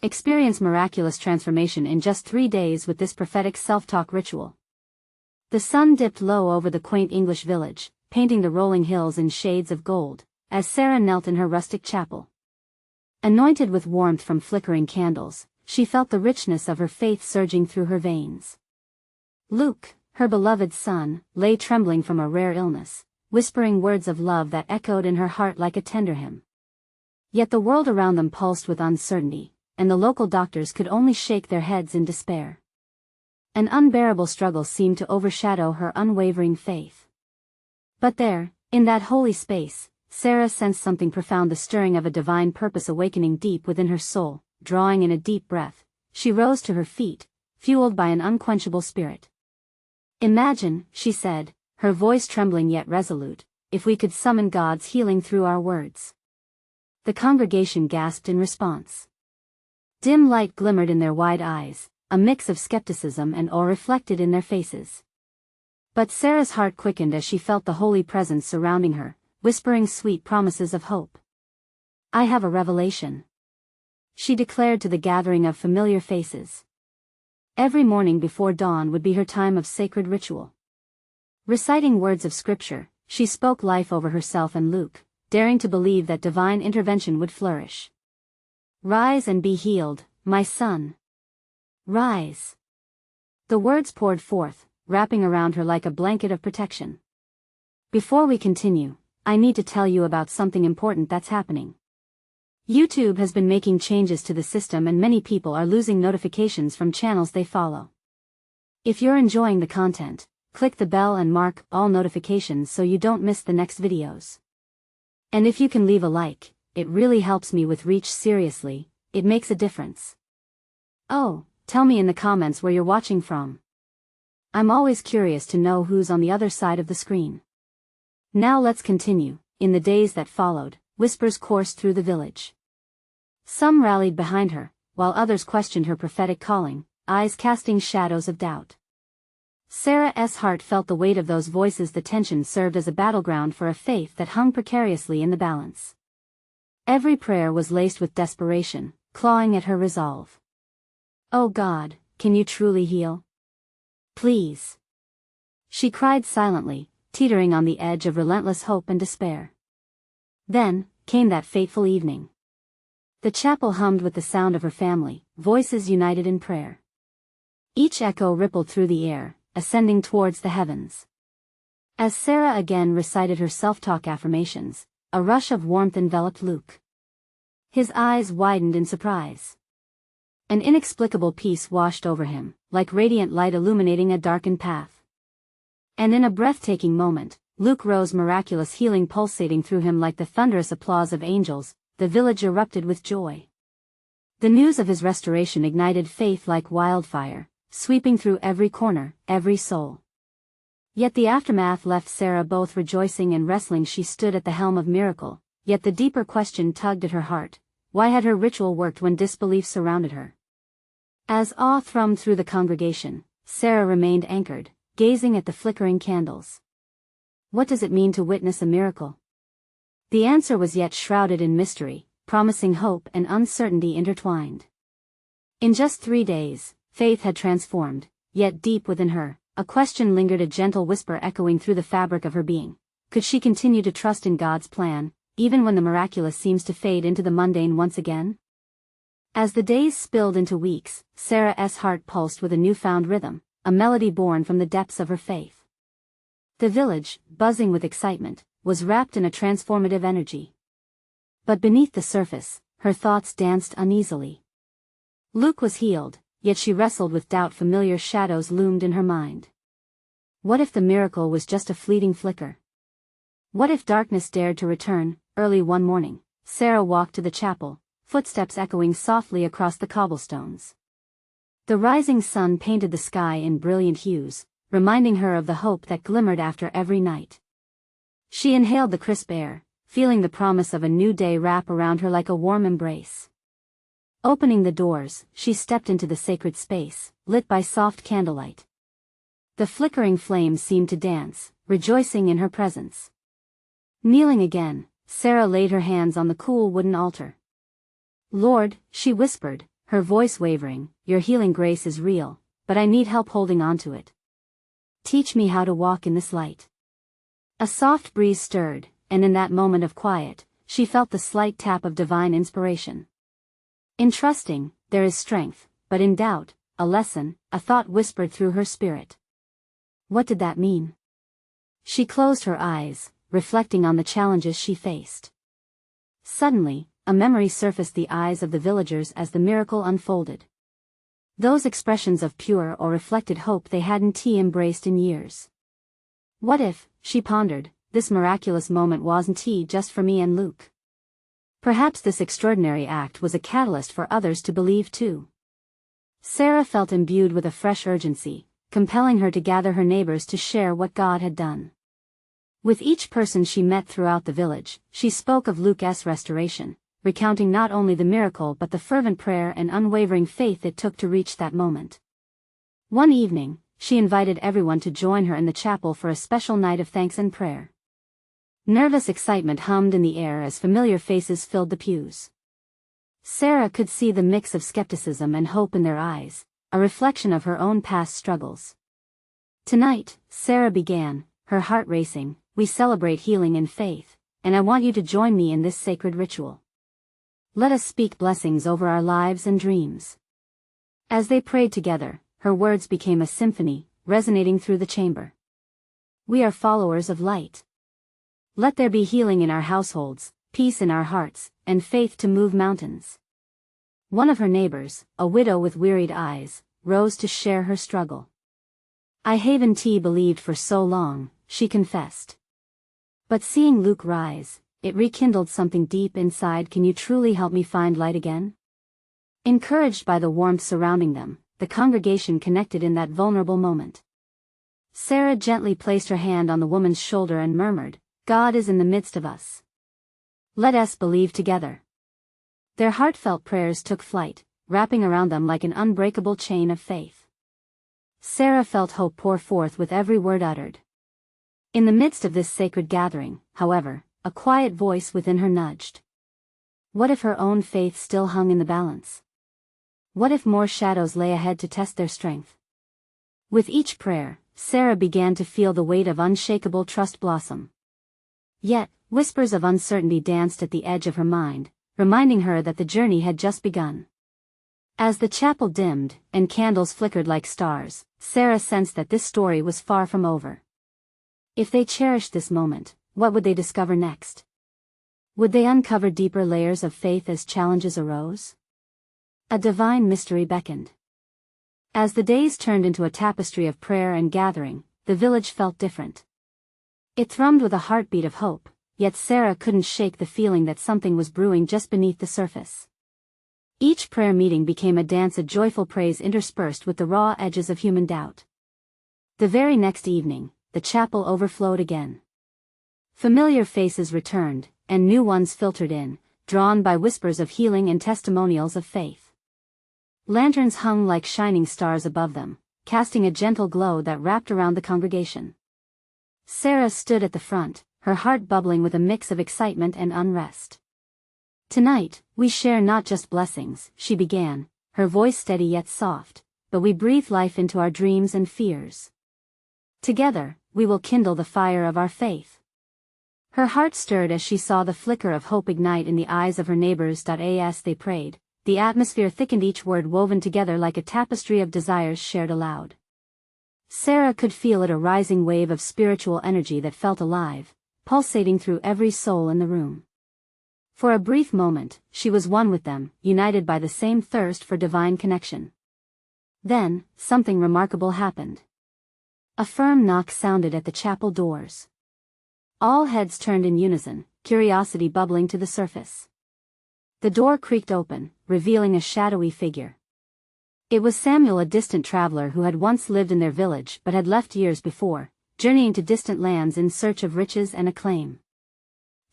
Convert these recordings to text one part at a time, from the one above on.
Experience miraculous transformation in just 3 days with this prophetic self-talk ritual. The sun dipped low over the quaint English village, painting the rolling hills in shades of gold, as Sarah knelt in her rustic chapel. Anointed with warmth from flickering candles, she felt the richness of her faith surging through her veins. Luke, her beloved son, lay trembling from a rare illness, whispering words of love that echoed in her heart like a tender hymn. Yet the world around them pulsed with uncertainty, and the local doctors could only shake their heads in despair. An unbearable struggle seemed to overshadow her unwavering faith. But there, in that holy space, Sarah sensed something profound, the stirring of a divine purpose awakening deep within her soul. Drawing in a deep breath, she rose to her feet, fueled by an unquenchable spirit. "Imagine," she said, her voice trembling yet resolute, "if we could summon God's healing through our words." The congregation gasped in response. Dim light glimmered in their wide eyes, a mix of skepticism and awe reflected in their faces. But Sarah's heart quickened as she felt the holy presence surrounding her, whispering sweet promises of hope. "I have a revelation," she declared to the gathering of familiar faces. Every morning before dawn would be her time of sacred ritual. Reciting words of scripture, she spoke life over herself and Luke, daring to believe that divine intervention would flourish. "Rise and be healed, my son. Rise." The words poured forth, wrapping around her like a blanket of protection. "Before we continue, I need to tell you about something important that's happening. YouTube has been making changes to the system and many people are losing notifications from channels they follow. If you're enjoying the content, click the bell and mark all notifications so you don't miss the next videos. And if you can leave a like, it really helps me with reach. Seriously, it makes a difference. Oh, tell me in the comments where you're watching from. I'm always curious to know who's on the other side of the screen. Now let's continue. In the days that followed, whispers coursed through the village. Some rallied behind her, while others questioned her prophetic calling, eyes casting shadows of doubt. Sarah's heart felt the weight of those voices. The tension served as a battleground for a faith that hung precariously in the balance. Every prayer was laced with desperation, clawing at her resolve. "Oh God, can you truly heal? Please." She cried silently, teetering on the edge of relentless hope and despair. Then came that fateful evening. The chapel hummed with the sound of her family, voices united in prayer. Each echo rippled through the air, ascending towards the heavens. As Sarah again recited her self-talk affirmations, a rush of warmth enveloped Luke. His eyes widened in surprise. An inexplicable peace washed over him, like radiant light illuminating a darkened path. And in a breathtaking moment, Luke rose, miraculous healing pulsating through him like the thunderous applause of angels. The village erupted with joy. The news of his restoration ignited faith like wildfire, sweeping through every corner, every soul. Yet the aftermath left Sarah both rejoicing and wrestling. She stood at the helm of miracle, yet the deeper question tugged at her heart: why had her ritual worked when disbelief surrounded her? As awe thrummed through the congregation, Sarah remained anchored, gazing at the flickering candles. What does it mean to witness a miracle? The answer was yet shrouded in mystery, promising hope and uncertainty intertwined. In just 3 days, faith had transformed, yet deep within her, a question lingered, a gentle whisper echoing through the fabric of her being. Could she continue to trust in God's plan, even when the miraculous seems to fade into the mundane once again? As the days spilled into weeks, Sarah's heart pulsed with a newfound rhythm, a melody born from the depths of her faith. The village, buzzing with excitement, was wrapped in a transformative energy. But beneath the surface, her thoughts danced uneasily. Luke was healed, yet she wrestled with doubt. Familiar shadows loomed in her mind. What if the miracle was just a fleeting flicker? What if darkness dared to return? Early one morning, Sarah walked to the chapel, footsteps echoing softly across the cobblestones. The rising sun painted the sky in brilliant hues, reminding her of the hope that glimmered after every night. She inhaled the crisp air, feeling the promise of a new day wrap around her like a warm embrace. Opening the doors, she stepped into the sacred space, lit by soft candlelight. The flickering flames seemed to dance, rejoicing in her presence. Kneeling again, Sarah laid her hands on the cool wooden altar. "Lord," she whispered, her voice wavering, "Your healing grace is real, but I need help holding on to it. Teach me how to walk in this light." A soft breeze stirred, and in that moment of quiet, she felt the slight tap of divine inspiration. In trusting, there is strength, but in doubt, a lesson, a thought whispered through her spirit. What did that mean? She closed her eyes, reflecting on the challenges she faced. Suddenly, a memory surfaced the eyes of the villagers as the miracle unfolded. Those expressions of pure or reflected hope they hadn't embraced in years. What if, she pondered, this miraculous moment wasn't just for me and Luke? Perhaps this extraordinary act was a catalyst for others to believe too. Sarah felt imbued with a fresh urgency, compelling her to gather her neighbors to share what God had done. With each person she met throughout the village, she spoke of Luke's restoration, recounting not only the miracle but the fervent prayer and unwavering faith it took to reach that moment. One evening, she invited everyone to join her in the chapel for a special night of thanks and prayer. Nervous excitement hummed in the air as familiar faces filled the pews. Sarah could see the mix of skepticism and hope in their eyes, a reflection of her own past struggles. "Tonight," Sarah began, her heart racing, "we celebrate healing and faith, and I want you to join me in this sacred ritual. Let us speak blessings over our lives and dreams." As they prayed together, her words became a symphony, resonating through the chamber. "We are followers of light. Let there be healing in our households, peace in our hearts, and faith to move mountains." One of her neighbors, a widow with wearied eyes, rose to share her struggle. "I haven't believed for so long," she confessed. "But seeing Luke rise, it rekindled something deep inside. Can you truly help me find light again?" Encouraged by the warmth surrounding them, the congregation connected in that vulnerable moment. Sarah gently placed her hand on the woman's shoulder and murmured, "God is in the midst of us. Let us believe together." Their heartfelt prayers took flight, wrapping around them like an unbreakable chain of faith. Sarah felt hope pour forth with every word uttered. In the midst of this sacred gathering, however, a quiet voice within her nudged. What if her own faith still hung in the balance? What if more shadows lay ahead to test their strength? With each prayer, Sarah began to feel the weight of unshakable trust blossom. Yet, whispers of uncertainty danced at the edge of her mind, reminding her that the journey had just begun. As the chapel dimmed, and candles flickered like stars, Sarah sensed that this story was far from over. If they cherished this moment, what would they discover next? Would they uncover deeper layers of faith as challenges arose? A divine mystery beckoned. As the days turned into a tapestry of prayer and gathering, the village felt different. It thrummed with a heartbeat of hope, yet Sarah couldn't shake the feeling that something was brewing just beneath the surface. Each prayer meeting became a dance of joyful praise interspersed with the raw edges of human doubt. The very next evening, the chapel overflowed again. Familiar faces returned, and new ones filtered in, drawn by whispers of healing and testimonials of faith. Lanterns hung like shining stars above them, casting a gentle glow that wrapped around the congregation. Sarah stood at the front, her heart bubbling with a mix of excitement and unrest. "Tonight, we share not just blessings," she began, her voice steady yet soft, "but we breathe life into our dreams and fears. Together, we will kindle the fire of our faith." Her heart stirred as she saw the flicker of hope ignite in the eyes of her neighbors. As they prayed, the atmosphere thickened, each word woven together like a tapestry of desires shared aloud. Sarah could feel it, a rising wave of spiritual energy that felt alive, pulsating through every soul in the room. For a brief moment, she was one with them, united by the same thirst for divine connection. Then, something remarkable happened. A firm knock sounded at the chapel doors. All heads turned in unison, curiosity bubbling to the surface. The door creaked open, revealing a shadowy figure. It was Samuel, a distant traveler who had once lived in their village but had left years before, journeying to distant lands in search of riches and acclaim.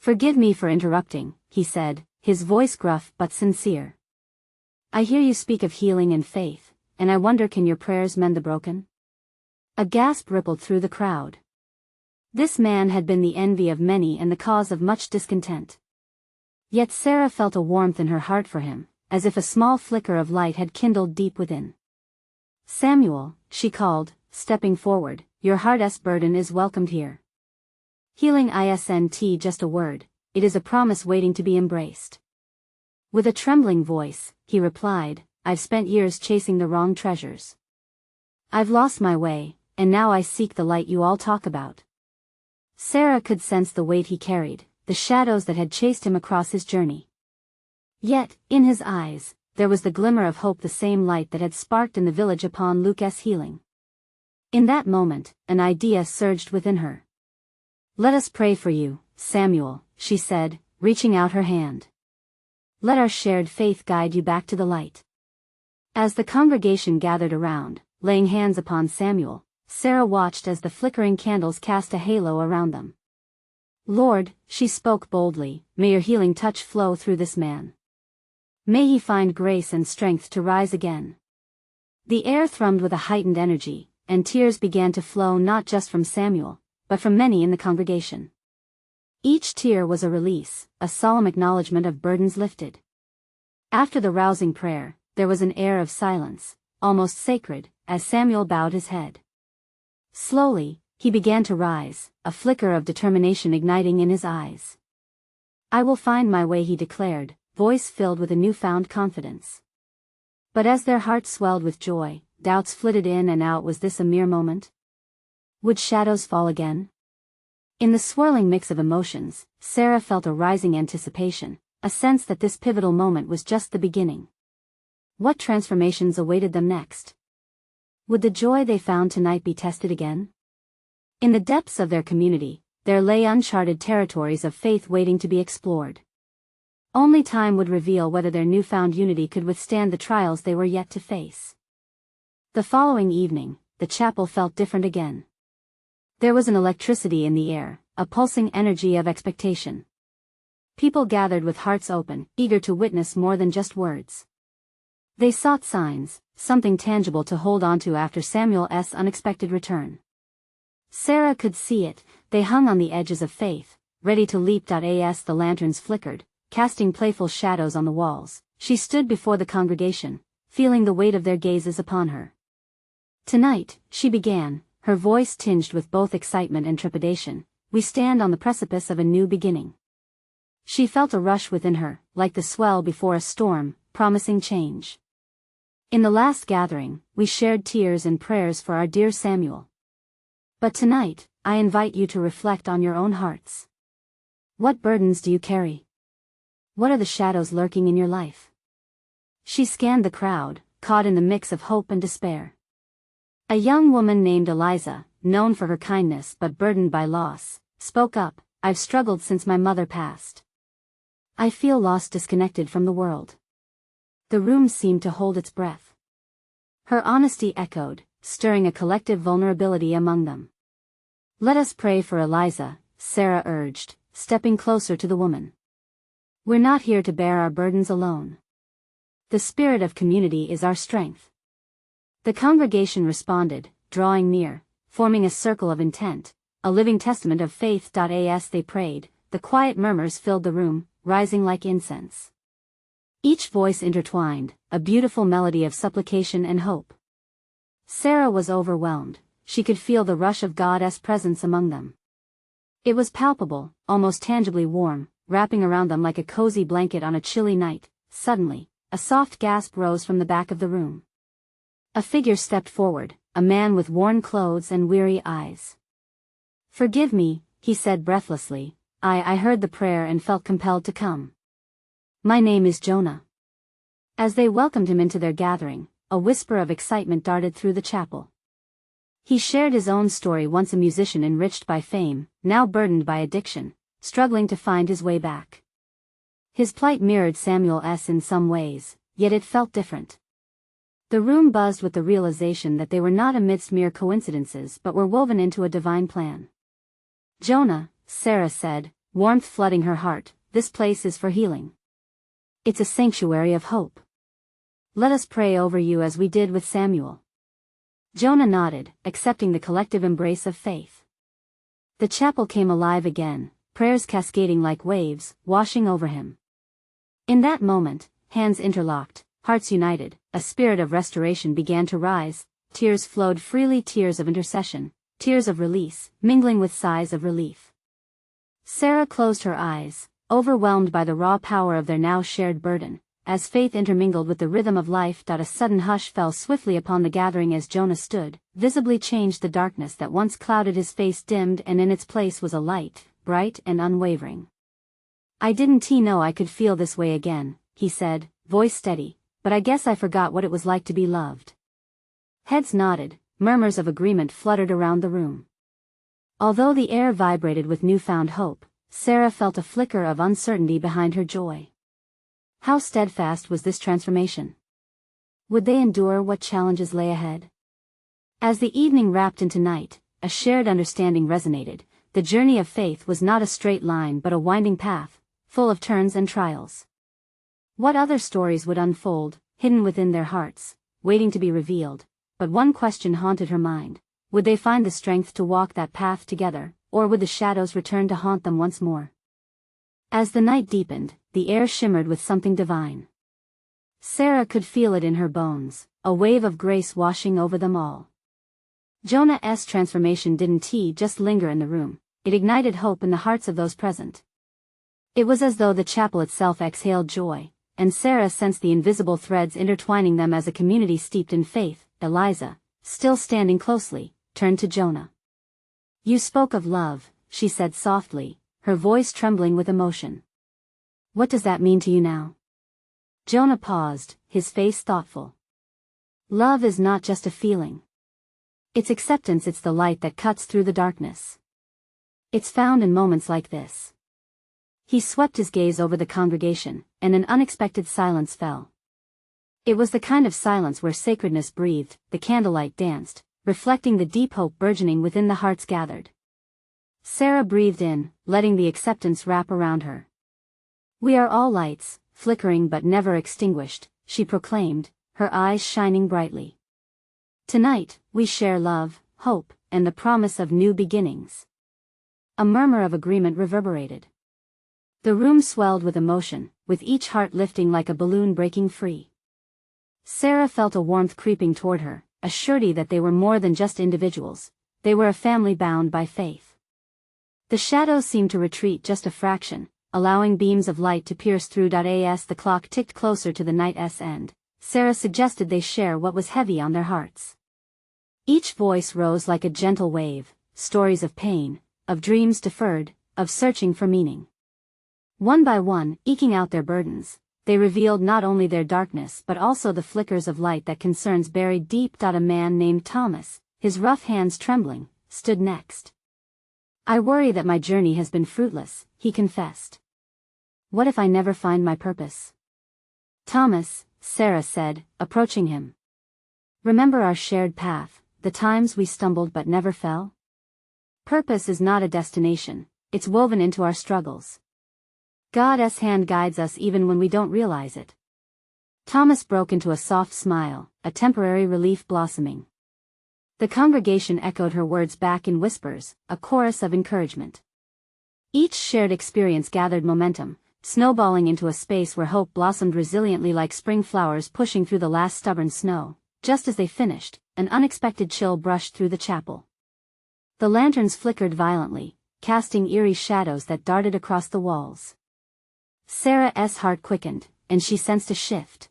"Forgive me for interrupting," he said, his voice gruff but sincere. "I hear you speak of healing and faith, and I wonder, can your prayers mend the broken?" A gasp rippled through the crowd. This man had been the envy of many and the cause of much discontent. Yet Sarah felt a warmth in her heart for him, as if a small flicker of light had kindled deep within. "Samuel," she called, stepping forward, "your heart's burden is welcomed here. Healing isn't just a word, it is a promise waiting to be embraced." With a trembling voice, he replied, "I've spent years chasing the wrong treasures. I've lost my way, and now I seek the light you all talk about." Sarah could sense the weight he carried, the shadows that had chased him across his journey. Yet, in his eyes, there was the glimmer of hope, the same light that had sparked in the village upon Luke's healing. In that moment, an idea surged within her. "Let us pray for you, Samuel," she said, reaching out her hand. "Let our shared faith guide you back to the light." As the congregation gathered around, laying hands upon Samuel, Sarah watched as the flickering candles cast a halo around them. "Lord," she spoke boldly, "may your healing touch flow through this man. May he find grace and strength to rise again." The air thrummed with a heightened energy, and tears began to flow not just from Samuel, but from many in the congregation. Each tear was a release, a solemn acknowledgement of burdens lifted. After the rousing prayer, there was an air of silence, almost sacred, as Samuel bowed his head. Slowly, he began to rise, a flicker of determination igniting in his eyes. "I will find my way," he declared, voice filled with a newfound confidence. But as their hearts swelled with joy, doubts flitted in and out. Was this a mere moment? Would shadows fall again? In the swirling mix of emotions, Sarah felt a rising anticipation, a sense that this pivotal moment was just the beginning. What transformations awaited them next? Would the joy they found tonight be tested again? In the depths of their community, there lay uncharted territories of faith waiting to be explored. Only time would reveal whether their newfound unity could withstand the trials they were yet to face. The following evening, the chapel felt different again. There was an electricity in the air, a pulsing energy of expectation. People gathered with hearts open, eager to witness more than just words. They sought signs, something tangible to hold onto after Samuel's unexpected return. Sarah could see it, they hung on the edges of faith, ready to leap. As the lanterns flickered, casting playful shadows on the walls, she stood before the congregation, feeling the weight of their gazes upon her. "Tonight," she began, her voice tinged with both excitement and trepidation, "we stand on the precipice of a new beginning." She felt a rush within her, like the swell before a storm, promising change. In the last gathering, we shared tears and prayers for our dear Samuel. But tonight, I invite you to reflect on your own hearts. What burdens do you carry? What are the shadows lurking in your life? She scanned the crowd, caught in the mix of hope and despair. A young woman named Eliza, known for her kindness but burdened by loss, spoke up, "I've struggled since my mother passed. I feel lost, disconnected from the world." The room seemed to hold its breath. Her honesty echoed, stirring a collective vulnerability among them. "Let us pray for Eliza," Sarah urged, stepping closer to the woman. "We're not here to bear our burdens alone. The spirit of community is our strength." The congregation responded, drawing near, forming a circle of intent, a living testament of faith. As they prayed, the quiet murmurs filled the room, rising like incense. Each voice intertwined, a beautiful melody of supplication and hope. Sarah was overwhelmed, she could feel the rush of God's presence among them. It was palpable, almost tangibly warm, wrapping around them like a cozy blanket on a chilly night. Suddenly, a soft gasp rose from the back of the room. A figure stepped forward, a man with worn clothes and weary eyes. "Forgive me," he said breathlessly, I heard the prayer and felt compelled to come. My name is Jonah." As they welcomed him into their gathering, a whisper of excitement darted through the chapel. He shared his own story, once a musician enriched by fame, now burdened by addiction, struggling to find his way back. His plight mirrored Samuel's in some ways, yet it felt different. The room buzzed with the realization that they were not amidst mere coincidences but were woven into a divine plan. "Jonah," Sarah said, warmth flooding her heart, "this place is for healing. It's a sanctuary of hope. Let us pray over you as we did with Samuel." Jonah nodded, accepting the collective embrace of faith. The chapel came alive again, prayers cascading like waves, washing over him. In that moment, hands interlocked, hearts united, a spirit of restoration began to rise, tears flowed freely, tears of intercession, tears of release, mingling with sighs of relief. Sarah closed her eyes, overwhelmed by the raw power of their now shared burden. As faith intermingled with the rhythm of life. A sudden hush fell swiftly upon the gathering as Jonah stood, visibly changed. The darkness that once clouded his face dimmed, and in its place was a light, bright and unwavering. "I didn't know I could feel this way again," he said, voice steady, "but I guess I forgot what it was like to be loved." Heads nodded, murmurs of agreement fluttered around the room. Although the air vibrated with newfound hope, Sarah felt a flicker of uncertainty behind her joy. How steadfast was this transformation? Would they endure what challenges lay ahead? As the evening wrapped into night, a shared understanding resonated. The journey of faith was not a straight line but a winding path, full of turns and trials. What other stories would unfold, hidden within their hearts, waiting to be revealed? But one question haunted her mind. Would they find the strength to walk that path together, or would the shadows return to haunt them once more? As the night deepened, the air shimmered with something divine. Sarah could feel it in her bones, a wave of grace washing over them all. Jonah's transformation didn't just linger in the room, it ignited hope in the hearts of those present. It was as though the chapel itself exhaled joy, and Sarah sensed the invisible threads intertwining them as a community steeped in faith. Eliza, still standing closely, turned to Jonah. "You spoke of love," she said softly, her voice trembling with emotion. "What does that mean to you now?" Jonah paused, his face thoughtful. "Love is not just a feeling. It's acceptance, it's the light that cuts through the darkness. It's found in moments like this." He swept his gaze over the congregation, and an unexpected silence fell. It was the kind of silence where sacredness breathed, the candlelight danced, reflecting the deep hope burgeoning within the hearts gathered. Sarah breathed in, letting the acceptance wrap around her. "We are all lights, flickering but never extinguished," she proclaimed, her eyes shining brightly. "Tonight, we share love, hope, and the promise of new beginnings." A murmur of agreement reverberated. The room swelled with emotion, with each heart lifting like a balloon breaking free. Sarah felt a warmth creeping toward her, a surety that they were more than just individuals, they were a family bound by faith. The shadows seemed to retreat just a fraction, allowing beams of light to pierce through. As the clock ticked closer to the night's end, Sarah suggested they share what was heavy on their hearts. Each voice rose like a gentle wave, stories of pain, of dreams deferred, of searching for meaning. One by one, eking out their burdens, they revealed not only their darkness but also the flickers of light that concerns buried deep. A man named Thomas, his rough hands trembling, stood next. "I worry that my journey has been fruitless," he confessed. "What if I never find my purpose?" "Thomas," Sarah said, approaching him. "Remember our shared path, the times we stumbled but never fell? Purpose is not a destination, it's woven into our struggles. God's hand guides us even when we don't realize it." Thomas broke into a soft smile, a temporary relief blossoming. The congregation echoed her words back in whispers, a chorus of encouragement. Each shared experience gathered momentum, snowballing into a space where hope blossomed resiliently like spring flowers pushing through the last stubborn snow. Just as they finished, an unexpected chill brushed through the chapel. The lanterns flickered violently, casting eerie shadows that darted across the walls. Sarah's heart quickened, and she sensed a shift.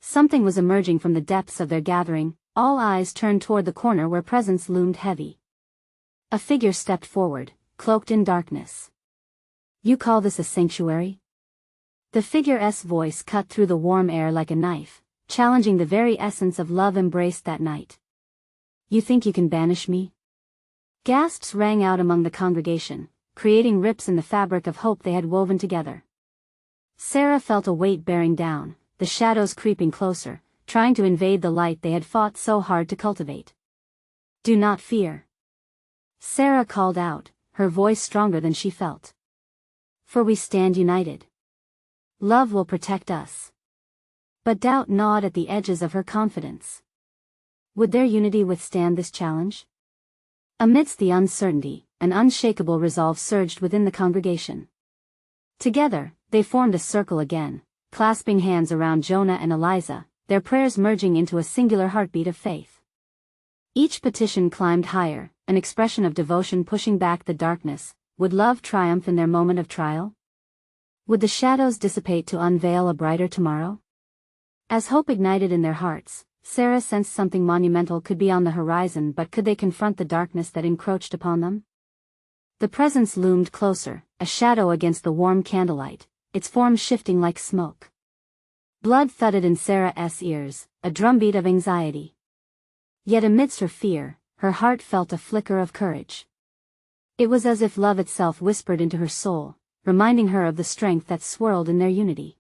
Something was emerging from the depths of their gathering. All eyes turned toward the corner where presence loomed heavy. A figure stepped forward, cloaked in darkness. "You call this a sanctuary?" The figure's voice cut through the warm air like a knife, challenging the very essence of love embraced that night. "You think you can banish me?" Gasps rang out among the congregation, creating rips in the fabric of hope they had woven together. Sarah felt a weight bearing down, the shadows creeping closer, trying to invade the light they had fought so hard to cultivate. "Do not fear," Sarah called out, her voice stronger than she felt. "For we stand united. Love will protect us." But doubt gnawed at the edges of her confidence. Would their unity withstand this challenge? Amidst the uncertainty, an unshakable resolve surged within the congregation. Together, they formed a circle again, clasping hands around Jonah and Eliza, their prayers merging into a singular heartbeat of faith. Each petition climbed higher, an expression of devotion pushing back the darkness. Would love triumph in their moment of trial? Would the shadows dissipate to unveil a brighter tomorrow? As hope ignited in their hearts, Sarah sensed something monumental could be on the horizon, but could they confront the darkness that encroached upon them? The presence loomed closer, a shadow against the warm candlelight, its form shifting like smoke. Blood thudded in Sarah's ears, a drumbeat of anxiety. Yet amidst her fear, her heart felt a flicker of courage. It was as if love itself whispered into her soul, reminding her of the strength that swirled in their unity.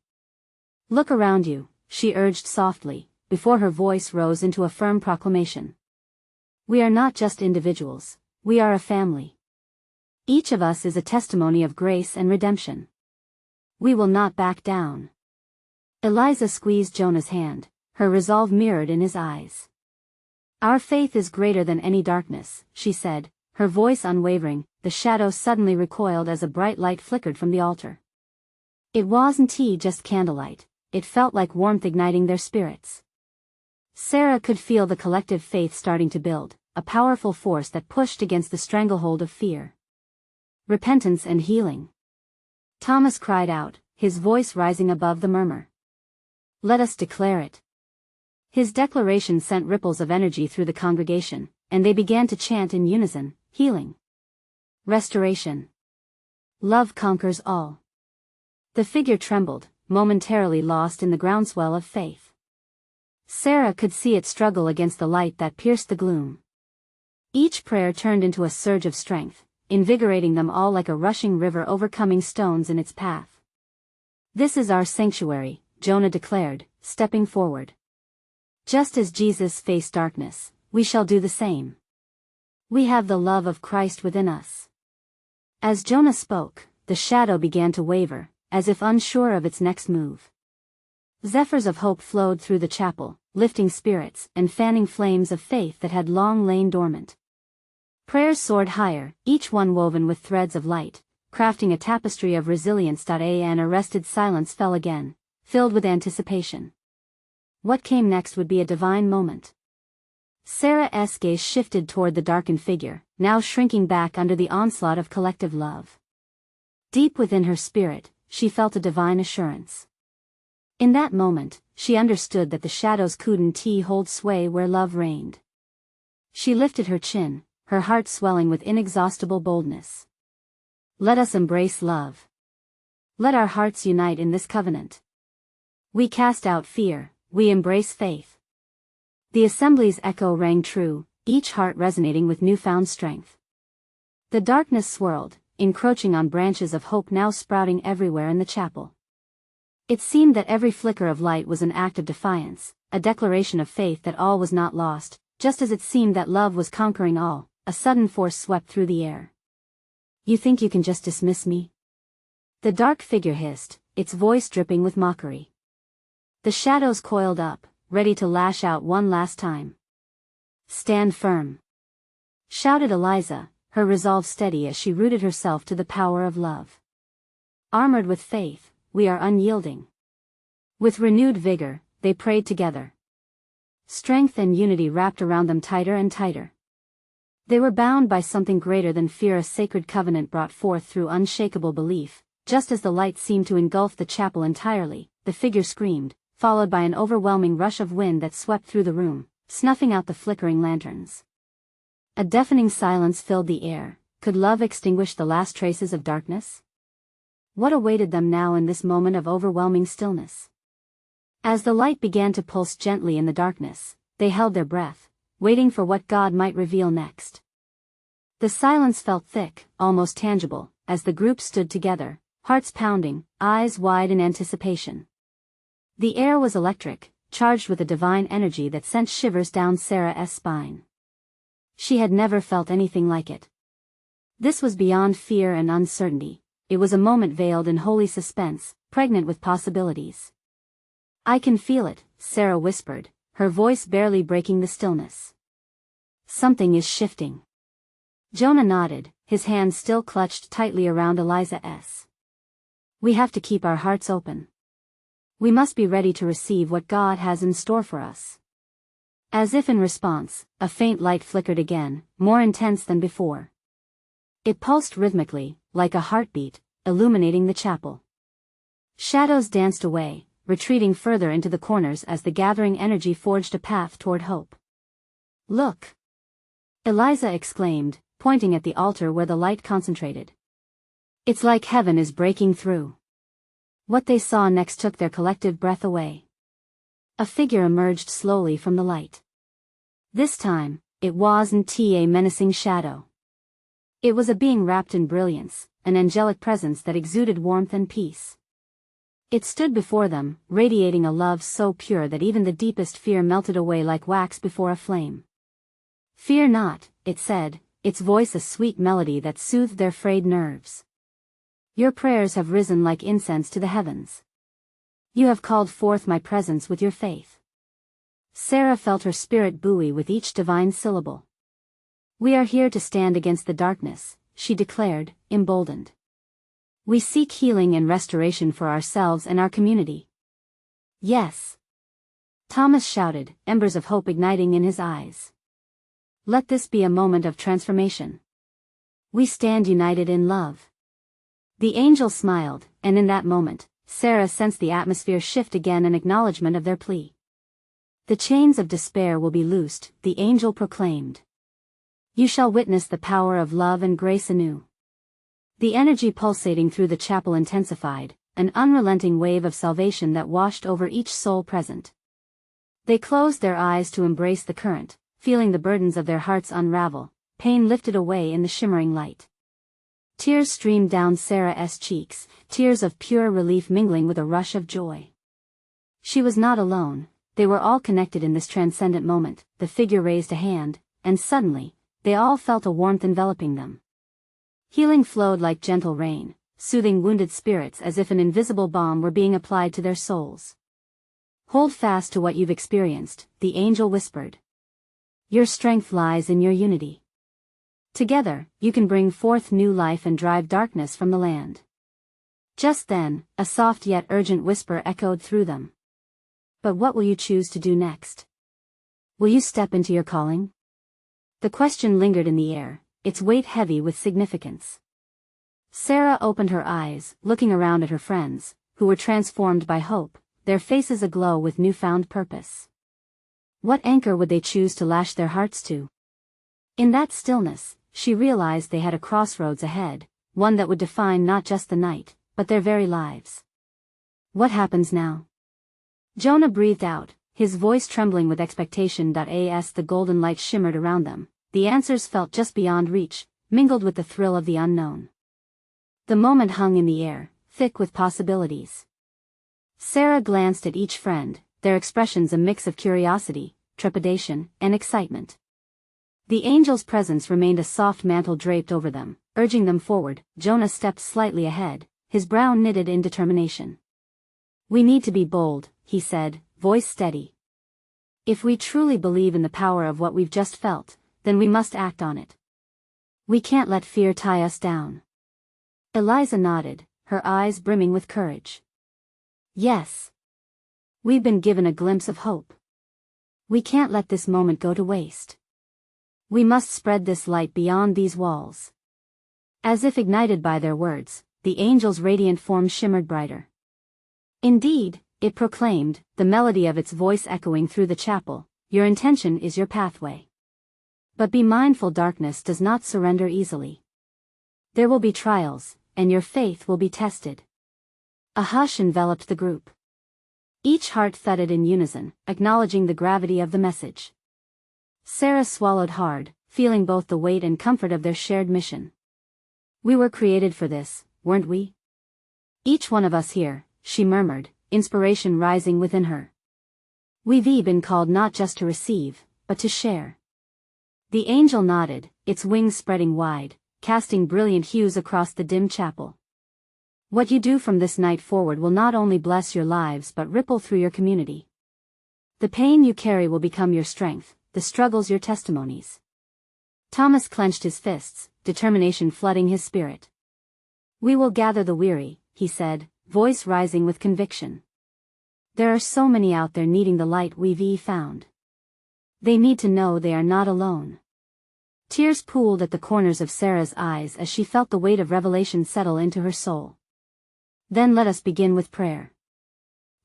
"Look around you," she urged softly, before her voice rose into a firm proclamation. "We are not just individuals, we are a family. Each of us is a testimony of grace and redemption. We will not back down." Eliza squeezed Jonah's hand, her resolve mirrored in his eyes. "Our faith is greater than any darkness," she said, her voice unwavering. The shadow suddenly recoiled as a bright light flickered from the altar. It wasn't just candlelight, it felt like warmth igniting their spirits. Sarah could feel the collective faith starting to build, a powerful force that pushed against the stranglehold of fear. "Repentance and healing," Thomas cried out, his voice rising above the murmur. "Let us declare it." His declaration sent ripples of energy through the congregation, and they began to chant in unison, "Healing. Restoration. Love conquers all." The figure trembled, momentarily lost in the groundswell of faith. Sarah could see it struggle against the light that pierced the gloom. Each prayer turned into a surge of strength, invigorating them all like a rushing river overcoming stones in its path. "This is our sanctuary," Jonah declared, stepping forward. "Just as Jesus faced darkness, we shall do the same. We have the love of Christ within us." As Jonah spoke, the shadow began to waver, as if unsure of its next move. Zephyrs of hope flowed through the chapel, lifting spirits and fanning flames of faith that had long lain dormant. Prayers soared higher, each one woven with threads of light, crafting a tapestry of resilience. An arrested silence fell again, filled with anticipation. What came next would be a divine moment. Sarah's gaze shifted toward the darkened figure, now shrinking back under the onslaught of collective love. Deep within her spirit, she felt a divine assurance. In that moment, she understood that the shadows couldn't hold sway where love reigned. She lifted her chin, her heart swelling with inexhaustible boldness. "Let us embrace love. Let our hearts unite in this covenant. We cast out fear, we embrace faith." The assembly's echo rang true, each heart resonating with newfound strength. The darkness swirled, encroaching on branches of hope now sprouting everywhere in the chapel. It seemed that every flicker of light was an act of defiance, a declaration of faith that all was not lost. Just as it seemed that love was conquering all, a sudden force swept through the air. "You think you can just dismiss me?" The dark figure hissed, its voice dripping with mockery. The shadows coiled up, ready to lash out one last time. "Stand firm," shouted Eliza, her resolve steady as she rooted herself to the power of love. "Armored with faith, we are unyielding." With renewed vigor, they prayed together. Strength and unity wrapped around them tighter and tighter. They were bound by something greater than fear, a sacred covenant brought forth through unshakable belief. Just as the light seemed to engulf the chapel entirely, the figure screamed, followed by an overwhelming rush of wind that swept through the room, snuffing out the flickering lanterns. A deafening silence filled the air. Could love extinguish the last traces of darkness? What awaited them now in this moment of overwhelming stillness? As the light began to pulse gently in the darkness, they held their breath, waiting for what God might reveal next. The silence felt thick, almost tangible, as the group stood together, hearts pounding, eyes wide in anticipation. The air was electric, charged with a divine energy that sent shivers down Sarah's spine. She had never felt anything like it. This was beyond fear and uncertainty. It was a moment veiled in holy suspense, pregnant with possibilities. "I can feel it," Sarah whispered, her voice barely breaking the stillness. "Something is shifting." Jonah nodded, his hands still clutched tightly around Eliza's. "We have to keep our hearts open." We must be ready to receive what God has in store for us. As if in response, a faint light flickered again, more intense than before. It pulsed rhythmically, like a heartbeat, illuminating the chapel. Shadows danced away, retreating further into the corners as the gathering energy forged a path toward hope. "Look!" Eliza exclaimed, pointing at the altar where the light concentrated. "It's like heaven is breaking through." What they saw next took their collective breath away. A figure emerged slowly from the light. This time, it wasn't a menacing shadow. It was a being wrapped in brilliance, an angelic presence that exuded warmth and peace. It stood before them, radiating a love so pure that even the deepest fear melted away like wax before a flame. "Fear not," it said, its voice a sweet melody that soothed their frayed nerves. "Your prayers have risen like incense to the heavens. You have called forth my presence with your faith." Sarah felt her spirit buoy with each divine syllable. "We are here to stand against the darkness," she declared, emboldened. "We seek healing and restoration for ourselves and our community." "Yes," Thomas shouted, embers of hope igniting in his eyes. "Let this be a moment of transformation. We stand united in love." The angel smiled, and in that moment, Sarah sensed the atmosphere shift again in acknowledgement of their plea. "The chains of despair will be loosed," the angel proclaimed. "You shall witness the power of love and grace anew." The energy pulsating through the chapel intensified, an unrelenting wave of salvation that washed over each soul present. They closed their eyes to embrace the current, feeling the burdens of their hearts unravel, pain lifted away in the shimmering light. Tears streamed down Sarah's cheeks, tears of pure relief mingling with a rush of joy. She was not alone, they were all connected in this transcendent moment. The figure raised a hand, and suddenly, they all felt a warmth enveloping them. Healing flowed like gentle rain, soothing wounded spirits as if an invisible balm were being applied to their souls. "Hold fast to what you've experienced," the angel whispered. "Your strength lies in your unity. Together, you can bring forth new life and drive darkness from the land." Just then, a soft yet urgent whisper echoed through them. "But what will you choose to do next? Will you step into your calling?" The question lingered in the air, its weight heavy with significance. Sarah opened her eyes, looking around at her friends, who were transformed by hope, their faces aglow with newfound purpose. What anchor would they choose to lash their hearts to? In that stillness, she realized they had a crossroads ahead, one that would define not just the night, but their very lives. "What happens now?" Jonah breathed out, his voice trembling with expectation. As the golden light shimmered around them, the answers felt just beyond reach, mingled with the thrill of the unknown. The moment hung in the air, thick with possibilities. Sarah glanced at each friend, their expressions a mix of curiosity, trepidation, and excitement. The angel's presence remained a soft mantle draped over them, urging them forward. Jonah stepped slightly ahead, his brow knitted in determination. "We need to be bold," he said, voice steady. "If we truly believe in the power of what we've just felt, then we must act on it. We can't let fear tie us down." Eliza nodded, her eyes brimming with courage. "Yes. We've been given a glimpse of hope. We can't let this moment go to waste. We must spread this light beyond these walls." As if ignited by their words, the angel's radiant form shimmered brighter. "Indeed," it proclaimed, the melody of its voice echoing through the chapel, "your intention is your pathway. But be mindful, darkness does not surrender easily. There will be trials, and your faith will be tested." A hush enveloped the group. Each heart thudded in unison, acknowledging the gravity of the message. Sarah swallowed hard, feeling both the weight and comfort of their shared mission. "We were created for this, weren't we? Each one of us here," she murmured, inspiration rising within her. "We've been called not just to receive, but to share." The angel nodded, its wings spreading wide, casting brilliant hues across the dim chapel. "What you do from this night forward will not only bless your lives but ripple through your community. The pain you carry will become your strength, the struggles your testimonies." Thomas clenched his fists, determination flooding his spirit. "We will gather the weary," he said, voice rising with conviction. There are so many out there needing the light we've found. They need to know they are not alone. Tears pooled at the corners of Sarah's eyes as she felt the weight of revelation settle into her soul. Then let us begin with prayer.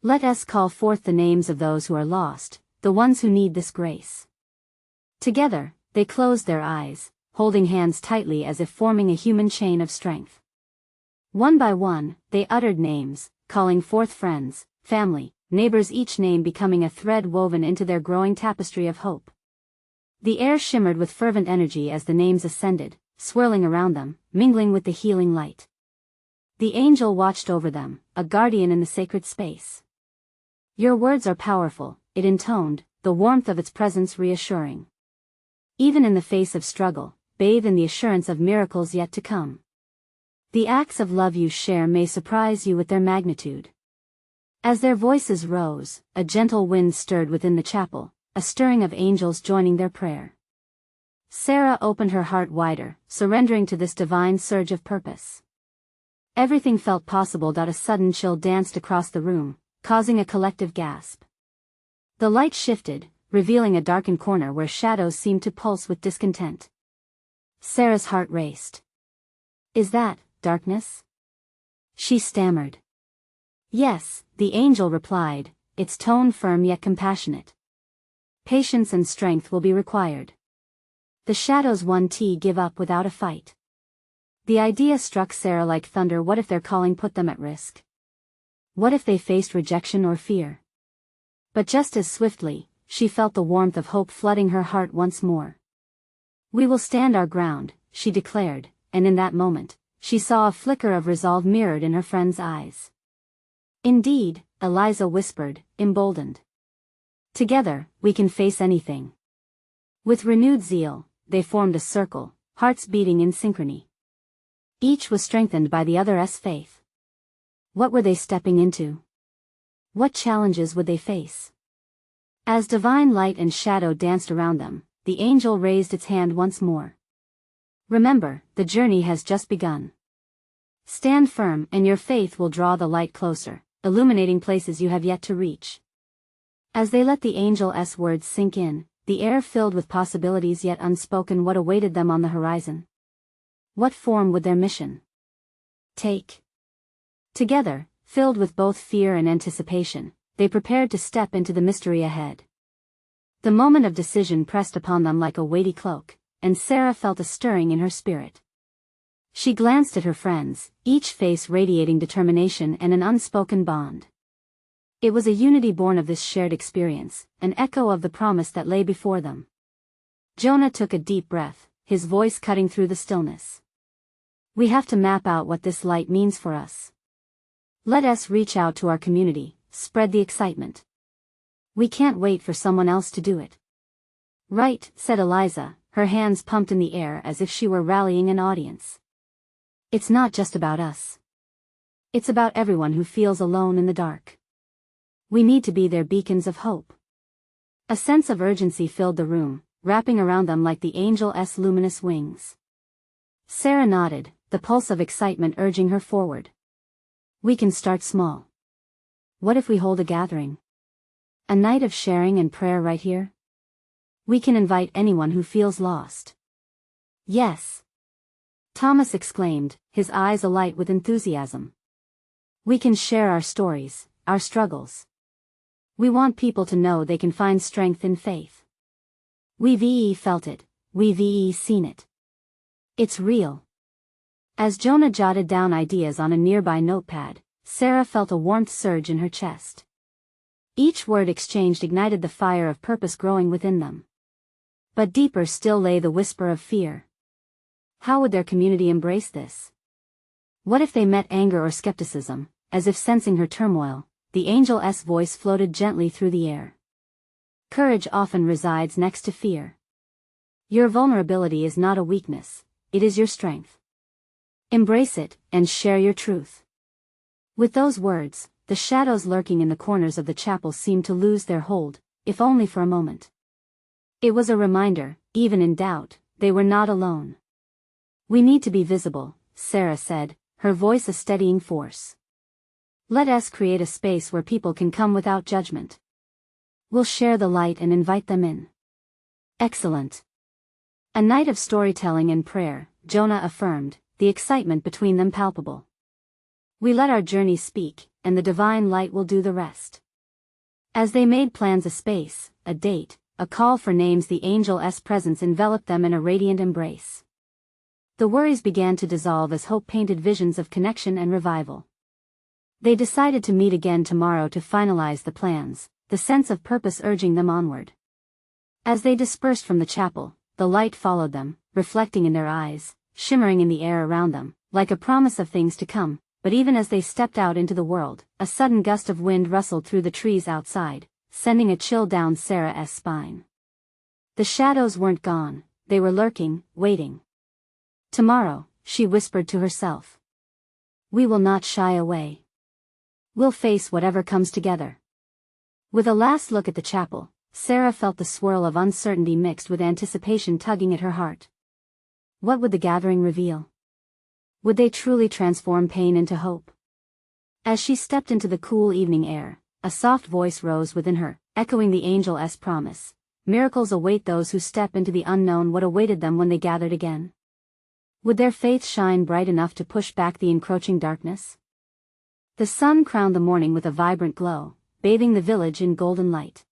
Let us call forth the names of those who are lost, the ones who need this grace. Together, they closed their eyes, holding hands tightly as if forming a human chain of strength. One by one, they uttered names, calling forth friends, family, neighbors, each name becoming a thread woven into their growing tapestry of hope. The air shimmered with fervent energy as the names ascended, swirling around them, mingling with the healing light. The angel watched over them, a guardian in the sacred space. Your words are powerful, it intoned, the warmth of its presence reassuring. Even in the face of struggle, bathe in the assurance of miracles yet to come. The acts of love you share may surprise you with their magnitude. As their voices rose, a gentle wind stirred within the chapel, a stirring of angels joining their prayer. Sarah opened her heart wider, surrendering to this divine surge of purpose. Everything felt possible. A sudden chill danced across the room, causing a collective gasp. The light shifted, revealing a darkened corner where shadows seemed to pulse with discontent. Sarah's heart raced. Is that darkness? She stammered. Yes, the angel replied, its tone firm yet compassionate. Patience and strength will be required. The shadows won't give up without a fight. The idea struck Sarah like thunder. What if their calling put them at risk? What if they faced rejection or fear? But just as swiftly, she felt the warmth of hope flooding her heart once more. We will stand our ground, she declared, and in that moment, she saw a flicker of resolve mirrored in her friend's eyes. Indeed, Eliza whispered, emboldened. Together, we can face anything. With renewed zeal, they formed a circle, hearts beating in synchrony. Each was strengthened by the other's faith. What were they stepping into? What challenges would they face? As divine light and shadow danced around them, the angel raised its hand once more. Remember, the journey has just begun. Stand firm and your faith will draw the light closer, illuminating places you have yet to reach. As they let the angel's words sink in, the air filled with possibilities yet unspoken. What awaited them on the horizon? What form would their mission take? Together, filled with both fear and anticipation, they prepared to step into the mystery ahead. The moment of decision pressed upon them like a weighty cloak, and Sarah felt a stirring in her spirit. She glanced at her friends, each face radiating determination and an unspoken bond. It was a unity born of this shared experience, an echo of the promise that lay before them. Jonah took a deep breath, his voice cutting through the stillness. We have to map out what this light means for us. Let us reach out to our community, spread the excitement. We can't wait for someone else to do it. Right, said Eliza, her hands pumped in the air as if she were rallying an audience. It's not just about us. It's about everyone who feels alone in the dark. We need to be their beacons of hope. A sense of urgency filled the room, wrapping around them like the angel's luminous wings. Sarah nodded, the pulse of excitement urging her forward. We can start small. What if we hold a gathering? A night of sharing and prayer right here? We can invite anyone who feels lost. Yes. Thomas exclaimed, his eyes alight with enthusiasm. We can share our stories, our struggles. We want people to know they can find strength in faith. We've felt it, we've seen it. It's real. As Jonah jotted down ideas on a nearby notepad, Sarah felt a warmth surge in her chest. Each word exchanged ignited the fire of purpose growing within them. But deeper still lay the whisper of fear. How would their community embrace this? What if they met anger or skepticism? As if sensing her turmoil, the angel's voice floated gently through the air. Courage often resides next to fear. Your vulnerability is not a weakness, it is your strength. Embrace it, and share your truth. With those words, the shadows lurking in the corners of the chapel seemed to lose their hold, if only for a moment. It was a reminder, even in doubt, they were not alone. We need to be visible, Sarah said, her voice a steadying force. Let us create a space where people can come without judgment. We'll share the light and invite them in. Excellent. A night of storytelling and prayer, Jonah affirmed, the excitement between them palpable. We let our journey speak, and the divine light will do the rest. As they made plans, a space, a date, a call for names, the angel's presence enveloped them in a radiant embrace. The worries began to dissolve as hope painted visions of connection and revival. They decided to meet again tomorrow to finalize the plans, the sense of purpose urging them onward. As they dispersed from the chapel, the light followed them, reflecting in their eyes, shimmering in the air around them, like a promise of things to come. But even as they stepped out into the world, a sudden gust of wind rustled through the trees outside, sending a chill down Sarah's spine. The shadows weren't gone, they were lurking, waiting. Tomorrow, she whispered to herself. We will not shy away. We'll face whatever comes together. With a last look at the chapel, Sarah felt the swirl of uncertainty mixed with anticipation tugging at her heart. What would the gathering reveal? Would they truly transform pain into hope? As she stepped into the cool evening air, a soft voice rose within her, echoing the angel's promise. Miracles await those who step into the unknown. What awaited them when they gathered again? Would their faith shine bright enough to push back the encroaching darkness? The sun crowned the morning with a vibrant glow, bathing the village in golden light.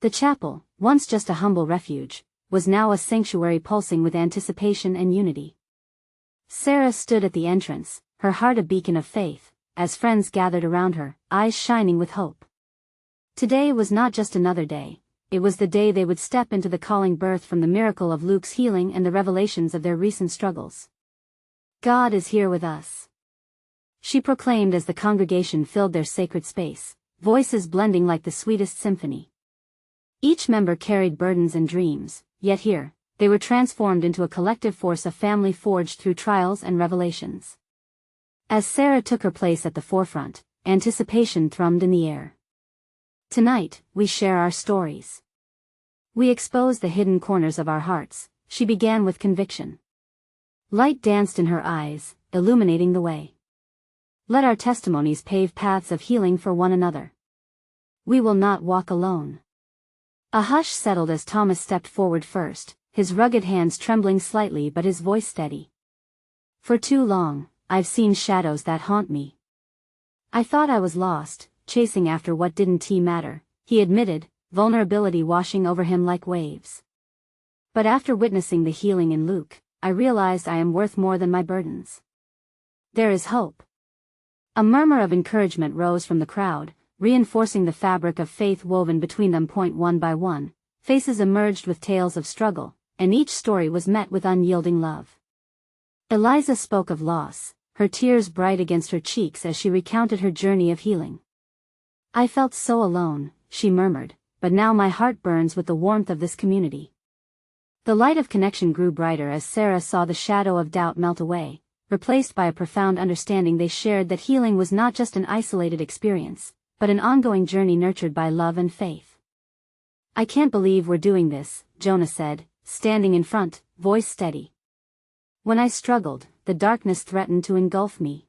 The chapel, once just a humble refuge, was now a sanctuary pulsing with anticipation and unity. Sarah stood at the entrance, her heart a beacon of faith, as friends gathered around her, eyes shining with hope. Today was not just another day, it was the day they would step into the calling birthed from the miracle of Luke's healing and the revelations of their recent struggles. God is here with us, she proclaimed as the congregation filled their sacred space, voices blending like the sweetest symphony. Each member carried burdens and dreams, yet here, they were transformed into a collective force, a family forged through trials and revelations. As Sarah took her place at the forefront, anticipation thrummed in the air. Tonight, we share our stories. We expose the hidden corners of our hearts, she began with conviction. Light danced in her eyes, illuminating the way. Let our testimonies pave paths of healing for one another. We will not walk alone. A hush settled as Thomas stepped forward first, his rugged hands trembling slightly but his voice steady. For too long, I've seen shadows that haunt me. I thought I was lost, chasing after what didn't matter, he admitted, vulnerability washing over him like waves. But after witnessing the healing in Luke, I realized I am worth more than my burdens. There is hope. A murmur of encouragement rose from the crowd, reinforcing the fabric of faith woven between them. One by one, faces emerged with tales of struggle, and each story was met with unyielding love. Eliza spoke of loss, her tears bright against her cheeks as she recounted her journey of healing. I felt so alone, she murmured, but now my heart burns with the warmth of this community. The light of connection grew brighter as Sarah saw the shadow of doubt melt away, replaced by a profound understanding. They shared that healing was not just an isolated experience, but an ongoing journey nurtured by love and faith. I can't believe we're doing this, Jonah said, standing in front, voice steady. When I struggled, the darkness threatened to engulf me.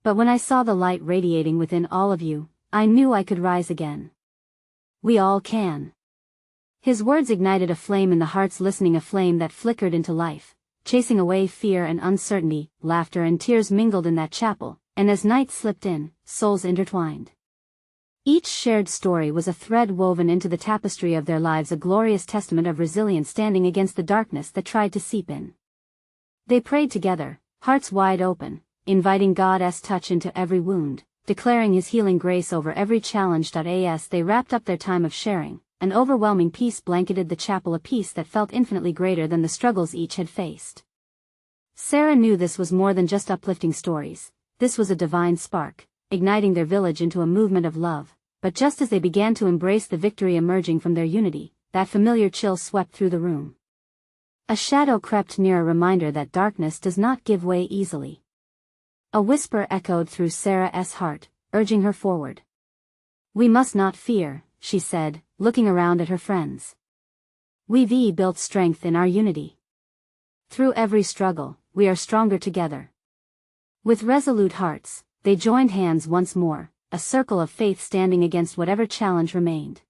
But when I saw the light radiating within all of you, I knew I could rise again. We all can. His words ignited a flame in the hearts listening, a flame that flickered into life, chasing away fear and uncertainty. Laughter and tears mingled in that chapel, and as night slipped in, souls intertwined. Each shared story was a thread woven into the tapestry of their lives, a glorious testament of resilience standing against the darkness that tried to seep in. They prayed together, hearts wide open, inviting God's touch into every wound, declaring His healing grace over every challenge. As they wrapped up their time of sharing, an overwhelming peace blanketed the chapel, a peace that felt infinitely greater than the struggles each had faced. Sarah knew this was more than just uplifting stories, this was a divine spark, igniting their village into a movement of love. But just as they began to embrace the victory emerging from their unity, that familiar chill swept through the room. A shadow crept near, a reminder that darkness does not give way easily. A whisper echoed through Sarah's heart, urging her forward. We must not fear, she said, looking around at her friends. We've built strength in our unity. Through every struggle, we are stronger together. With resolute hearts, they joined hands once more, a circle of faith standing against whatever challenge remained.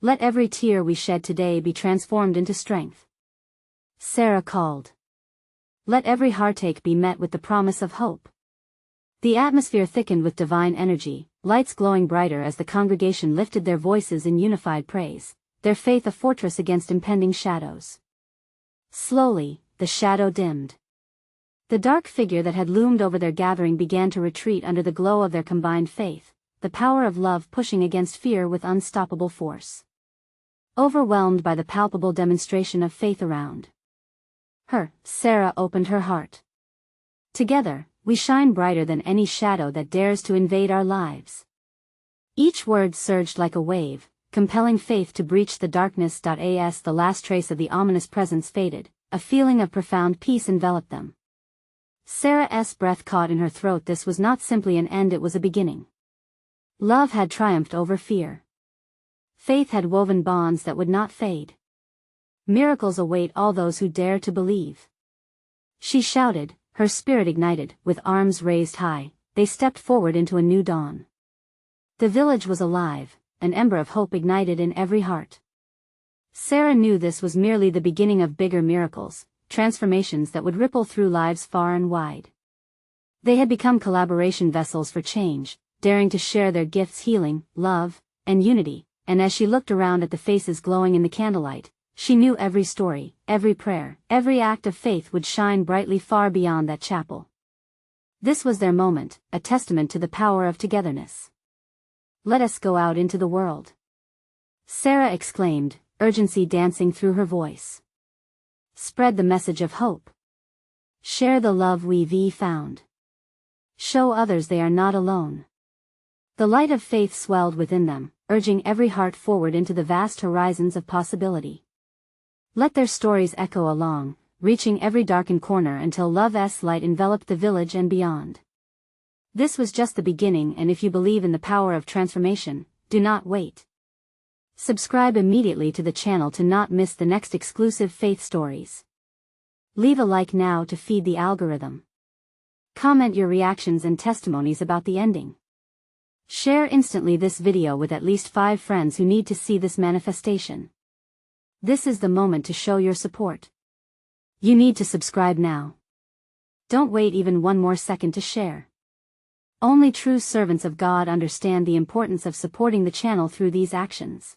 Let every tear we shed today be transformed into strength. Sarah called. Let every heartache be met with the promise of hope. The atmosphere thickened with divine energy, lights glowing brighter as the congregation lifted their voices in unified praise, their faith a fortress against impending shadows. Slowly, the shadow dimmed. The dark figure that had loomed over their gathering began to retreat under the glow of their combined faith, the power of love pushing against fear with unstoppable force. Overwhelmed by the palpable demonstration of faith around her, Sarah opened her heart. Together, we shine brighter than any shadow that dares to invade our lives. Each word surged like a wave, compelling faith to breach the darkness. As the last trace of the ominous presence faded, a feeling of profound peace enveloped them. Sarah's breath caught in her throat. This was not simply an end, it was a beginning. Love had triumphed over fear. Faith had woven bonds that would not fade. Miracles await all those who dare to believe. She shouted, her spirit ignited. With arms raised high, they stepped forward into a new dawn. The village was alive, an ember of hope ignited in every heart. Sarah knew this was merely the beginning of bigger miracles, transformations that would ripple through lives far and wide. They had become collaboration vessels for change, daring to share their gifts: healing, love, and unity, and as she looked around at the faces glowing in the candlelight, she knew every story, every prayer, every act of faith would shine brightly far beyond that chapel. This was their moment, a testament to the power of togetherness. Let us go out into the world, Sarah exclaimed, urgency dancing through her voice. Spread the message of hope. Share the love we've found. Show others they are not alone. The light of faith swelled within them, urging every heart forward into the vast horizons of possibility. Let their stories echo along, reaching every darkened corner until love's light enveloped the village and beyond. This was just the beginning, and if you believe in the power of transformation, do not wait. Subscribe immediately to the channel to not miss the next exclusive faith stories. Leave a like now to feed the algorithm. Comment your reactions and testimonies about the ending. Share instantly this video with at least 5 friends who need to see this manifestation. This is the moment to show your support. You need to subscribe now. Don't wait even one more second to share. Only true servants of God understand the importance of supporting the channel through these actions.